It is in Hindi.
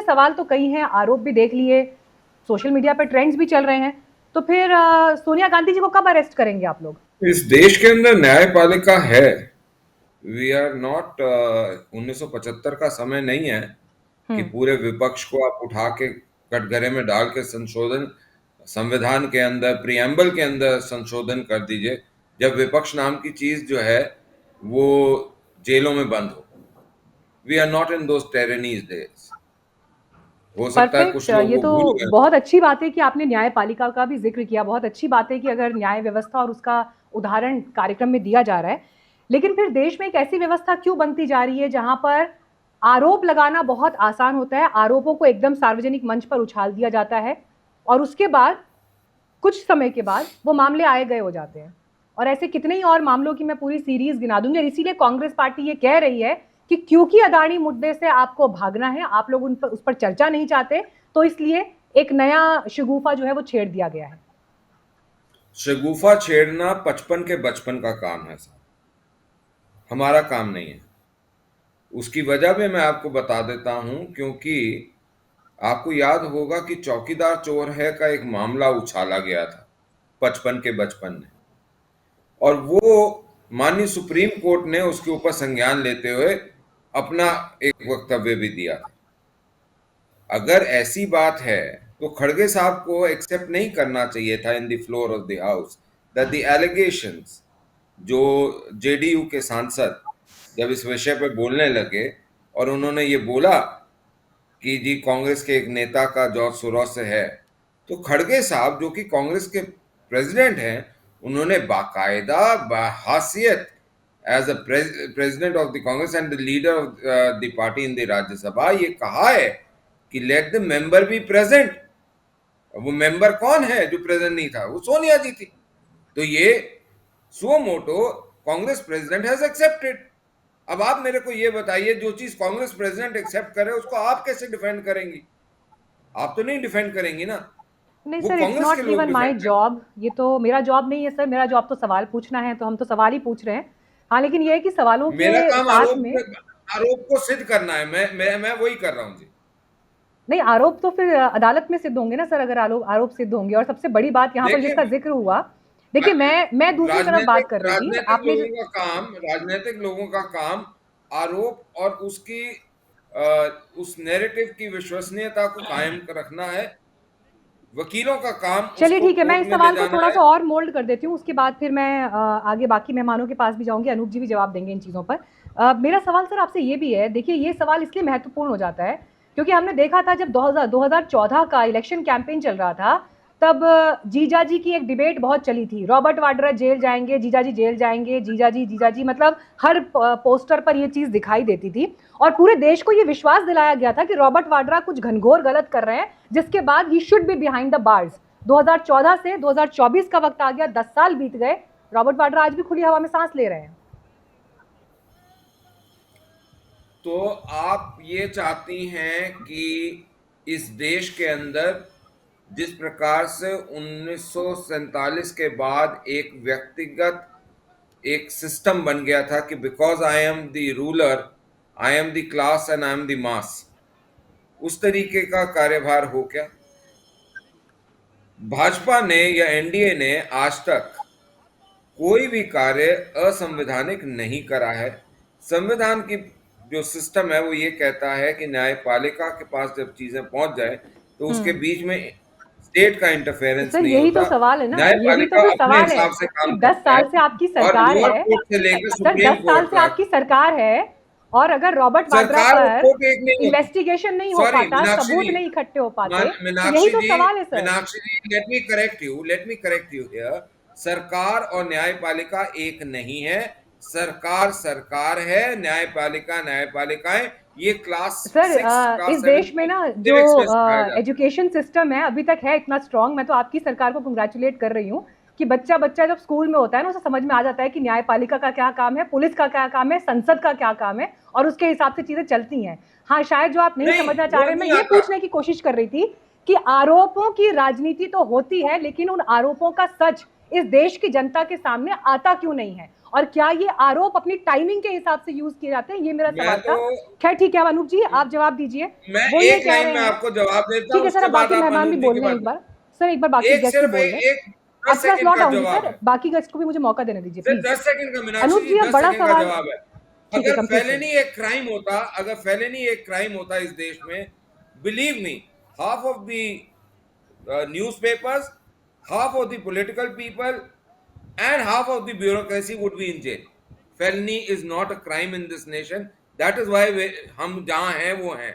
सवाल तो कई हैं, आरोप भी देख लिए, सोशल मीडिया पर ट्रेंड्स भी चल रहे हैं, तो फिर सोनिया गांधी जी को कब अरेस्ट करेंगे आप लोग? इस देश के अंदर न्यायपालिका है। वी आर नॉट 1975 का समय नहीं है कि हम्म। पूरे विपक्ष को आप उठा के कटघरे में डाल के संशोधन, संविधान के अंदर प्रियम्बल के अंदर संशोधन कर दीजिए, जब विपक्ष नाम की चीज जो है वो जेलों में बंद हो। We are not in those tyrannies days. हो सकता है परफेक्ट। कुछ लोग ये वो तो भूल गए। बहुत अच्छी बात है कि आपने न्यायपालिका का भी जिक्र किया। बहुत अच्छी बात है कि अगर न्याय व्यवस्था और उसका उदाहरण कार्यक्रम में दिया जा रहा है, लेकिन फिर देश में एक ऐसी व्यवस्था क्यों बनती जा रही है जहां पर आरोप लगाना बहुत आसान होता है, आरोपों को एकदम सार्वजनिक मंच पर उछाल दिया जाता है और उसके बाद कुछ समय के बाद वो मामले आए गए हो जाते हैं। और ऐसे कितने ही और मामलों की मैं पूरी सीरीज गिना दूंगी। और इसीलिए कांग्रेस पार्टी ये कह रही है कि क्योंकि अदानी मुद्दे से आपको भागना है, आप लोग उस पर चर्चा नहीं चाहते, तो इसलिए एक नया शगुफा जो है वो छेड़ दिया गया है। शगुफा छेड़ना 55 के बचपन का काम है साहब, हमारा काम नहीं है। उसकी वजह भी मैं आपको बता देता हूं, क्योंकि आपको याद होगा कि चौकीदार चोर है का एक मामला उछाला गया था 55 के बचपन में, और वो माननीय सुप्रीम कोर्ट ने उसके ऊपर संज्ञान लेते हुए अपना एक वक्तव्य भी दिया था। अगर ऐसी बात है तो खड़गे साहब को एक्सेप्ट नहीं करना चाहिए था in the floor of the house that the allegations, जो जेडीयू के सांसद जब इस विषय पे बोलने लगे और उन्होंने ये बोला कि जी कांग्रेस के एक नेता का जॉर्ज सोरोस से है, तो खड़गे साहब जो कि कांग्रेस के प्रेसिडेंट हैं, उन्होंने बाकायदा बाहसियत as a president of the Congress and the leader of the party in the Rajya Sabha ये कहा है कि let the member be present. वो मेंबर कौन है जो प्रेजेंट नहीं था? वो सोनिया जी थी। तो ये suo motu Congress president has accepted. अब आप मेरे को ये बताइए, जो चीज कांग्रेस प्रेसिडेंट एक्सेप्ट करे उसको आप कैसे डिफेंड करेंगी? आप तो नहीं डिफेंड करेंगी ना, नहीं वो सर, इट्स कांग्रेस के नॉट लोग इवन माय डिफेंड करेंगे। जॉब। ये तो मेरा जॉब नहीं है सर। मेरा जॉब तो सवाल पूछना है, तो हम तो सवाल ही पूछ रहे हैं। हाँ, लेकिन ये है कि सवालों मेरा के काम साथ में आरोप को सिद्ध करना है। मैं वही कर रहा हूं जी। नहीं, आरोप तो फिर अदालत में सिद्ध होंगे ना सर, अगर आरोप आरोप सिद्ध होंगे। और सबसे बड़ी बात यहाँ पर देखिए, जिसका जिक्र हुआ, देखिए मैं दूसरी तरफ बात राजनीतिक कर रही थी। राजनीतिक आपने जो लोगों का काम, राजनीतिक लोगों का काम आरोप और उसकी उस नैरेटिव की विश्वसनीयता को कायम रखना है। वकीलों का काम चलिए उसको ठीक है, मैं कोर्ट इस में ले सवाल को जाना थोड़ा है। सा और मोल्ड कर देती हूँ, उसके बाद फिर मैं आगे बाकी मेहमानों के पास भी जाऊंगी। अनूप जी भी जवाब देंगे इन चीज़ों पर। मेरा सवाल सर आपसे ये भी है। देखिए, ये सवाल इसलिए महत्वपूर्ण हो जाता है क्योंकि हमने देखा था जब 2014 का इलेक्शन कैंपेन चल रहा था, तब जीजा जी की एक डिबेट बहुत चली थी। रॉबर्ट वाड्रा जेल जाएंगे, जीजा जी जेल जाएंगे, जीजा जी, मतलब हर पोस्टर पर ये चीज दिखाई देती थी। और पूरे देश को ये विश्वास दिलाया गया था कि रॉबर्ट वाड्रा कुछ घनघोर गलत कर रहे हैं, जिसके बाद he should be behind the bars. 2014 से 2024 का वक्त आ गया, 10 साल बीत गए, रॉबर्ट वाड्रा आज भी खुली हवा में सांस ले रहे हैं। तो आप ये चाहती हैं कि इस देश के अंदर जिस प्रकार से 1947 के बाद एक व्यक्तिगत एक सिस्टम बन गया था कि because I am the ruler, I am the class and I am the mass, उस तरीके का कार्यभार हो क्या? भाजपा ने या एनडीए ने आज तक कोई भी कार्य असंवैधानिक नहीं करा है। संविधान की जो सिस्टम है वो ये कहता है कि न्यायपालिका के पास जब चीजें पहुंच जाए तो उसके बीच में स्टेट का इंटरफेरेंस सर नहीं यही तो होता। सवाल है ना, यही तो न्यायपालिका फिर अपने सवाल है हिसाब से कि काम 10 करता है, साल से आपकी और सरकार लोअर है। कोर्ट से लेकर सर, 10 सुप्रीम साल कोर्ट से तक आपकी सरकार है, और अगर रॉबर्ट वाड्रा सरकार और पर कोर्ट एक नहीं होती। इन्वेस्टिगेशन नहीं हो सॉरी पाता, मीनाक्षी सबूत जी, नहीं इकट्ठे हो पाते, तो यही मीनाक्षी तो जी, सवाल है sir. Meenakshi ji, let me correct you here. सरकार और न्यायपालिका एक नहीं है। सरकार सरकार है, न्यायपालिका न्यायपालिकाएं। ये क्लास सर, 6, क्लास इस 7 देश में की ना जो सिविक्स में सिखाया जाता एजुकेशन सिस्टम है अभी तक है इतना स्ट्रांग। मैं तो आपकी सरकार को कंग्रेचुलेट कर रही हूँ कि बच्चा बच्चा जब स्कूल में होता है ना, उसे समझ में आ जाता है कि न्यायपालिका का क्या काम है, पुलिस का क्या काम है, संसद का क्या काम है, और उसके हिसाब से चीजें चलती हैं। हाँ, शायद जो आप है। नहीं नहीं, समझना चाह वो रहे, मैं नहीं ये आता। पूछने की कोशिश कर रही थी कि आरोपों की राजनीति तो होती है, लेकिन उन आरोपों का सच इस देश की जनता के सामने आता क्यों नहीं है? और क्या ये आरोप अपनी टाइमिंग के हिसाब से यूज किए जाते हैं, ये मेरा मैं सवाल तो था। खैर ठीक है अनूप जी, आप जवाब दीजिए। मैं वो ये एक कह लाइन रहे में हैं, आपको जवाब देता ठीक हूँ, है सर, उसके अब बाद बाकी आप मेहमान भी अनूप जी बोल की लें बात एक बार। सर एक बार बाकी एक गेस्ट भी सिर्फ बोल लें। एक 10 आपके पास सेकंड लौट का आऊंगी जवाब सर, है, बाकी गेस्ट को भी मुझे मौका देने दीजिए सिर्फ प्लीज। 10 सेकंड का, मीनाक्षी अनूप जी जी अब 10 बड़ा सेकंड का सवाल, जवाब है। ठीक है कंप्लीट करिए। अगर फेलेनी एक क्राइम होता इस देश में, believe me, half of the newspapers, half of the political people and half of the bureaucracy would be in jail. Felony is not a crime in this nation. That is why हम जहां हैं वो हैं।